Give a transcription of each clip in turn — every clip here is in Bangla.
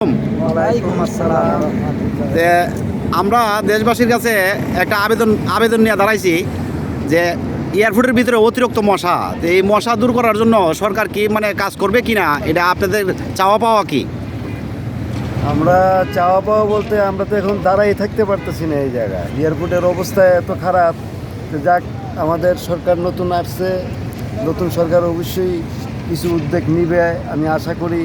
ওয়ালাইকুম আসসালাম। আমরা দেশবাসীর কাছে একটা আবেদন নিয়ে দাঁড়াইছি যে এয়ারপোর্টের ভিতরে অতিরিক্ত মশা, তো এই মশা দূর করার জন্য সরকার কি কাজ করবে কি না, এটা আপনাদের চাওয়া পাওয়া কি? আমরা চাওয়া পাওয়া বলতে আমরা তো এখন দাঁড়াই থাকতে পারতেছি না। এই জায়গায় এয়ারপোর্টের অবস্থা এত খারাপ, তো যাক, আমাদের সরকার নতুন আসছে, নতুন সরকার অবশ্যই কিছু উদ্যোগ নিবে আমি আশা করি,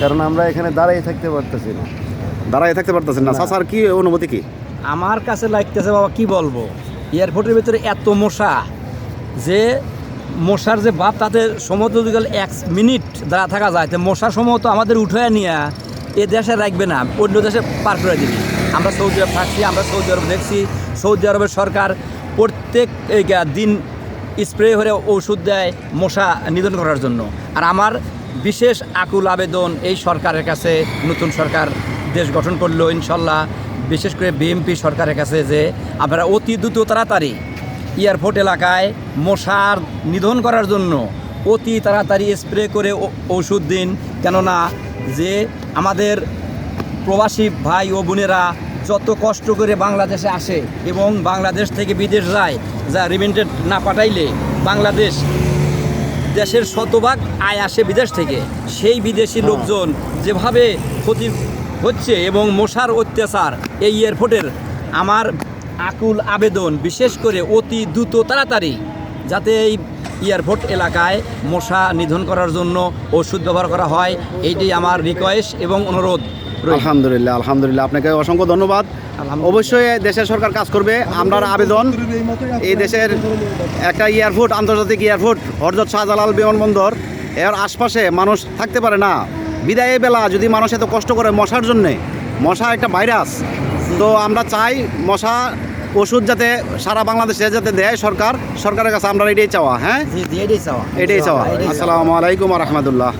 কারণ আমরা এখানে দাঁড়াই থাকতে পারতেছি না। দাঁড়াই থাকতে পারতেছেন না? স্যার কি অনুভূতি কি? আমার কাছে লাগতেছে বাবা, কি বলবো, এয়ারপোর্টের ভিতরে এত মশা যে মশার যে বাপ, তাতে সমুদ্র যদি গেলে 1 মিনিট দাঁড়া থাকা যায়, তো মশা সমূহ তো আমাদের উঠে নিয়ে এ দেশে রাখবে না, অন্য দেশে পার করে দিবি। আমরা সৌদি আরব থাকছি, আমরা সৌদি আরব দেখছি, সৌদি আরবের সরকার প্রত্যেক দিন স্প্রে করে ওষুধ দেয় মশা নিধন করার জন্য। আর আমার বিশেষ আকুল আবেদন এই সরকারের কাছে, নতুন সরকার দেশ গঠন করলো ইনশাল্লাহ, বিশেষ করে বিএনপি সরকারের কাছে, যে আপনারা অতি দ্রুত তাড়াতাড়ি এয়ারপোর্ট এলাকায় মশার নিধন করার জন্য অতি তাড়াতাড়ি স্প্রে করে ওষুধ দিন। কেননা যে আমাদের প্রবাসী ভাই ও বোনেরা যত কষ্ট করে বাংলাদেশে আসে এবং বাংলাদেশ থেকে বিদেশ যায়, যা রিমিটেড না পাঠাইলে বাংলাদেশ দেশের শতভাগ আয় আসে বিদেশ থেকে, সেই বিদেশি লোকজন যেভাবে ক্ষতি হচ্ছে এবং মশার অত্যাচার এই এয়ারপোর্টের, আমার আকুল আবেদন বিশেষ করে অতি দ্রুত তাড়াতাড়ি যাতে এই এয়ারপোর্ট এলাকায় মশা নিধন করার জন্য ওষুধ ব্যবহার করা হয়, এইটি আমার রিকোয়েস্ট এবং অনুরোধ। আলহামদুলিল্লাহ, আলহামদুলিল্লাহ, আপনাকে অসংখ্য ধন্যবাদ। অবশ্যই দেশের সরকার কাজ করবে। আমরা আবেদন, এই দেশের একটা এয়ারপোর্ট, আন্তর্জাতিক এয়ারপোর্ট হযরত শাহজালাল বিমানবন্দর, এর আশপাশে মানুষ থাকতে পারে না। বিদায় বেলা যদি মানুষ এত কষ্ট করে মশার জন্যে, মশা একটা ভাইরাস, তো আমরা চাই মশা ওষুধ যাতে সারা বাংলাদেশে যাতে দেয় সরকারের কাছে আমরা এটাই চাওয়া। হ্যাঁ, এটাই চাওয়া। এটাই চাওয়া। আসসালামু আলাইকুম ওয়া রাহমাতুল্লাহ।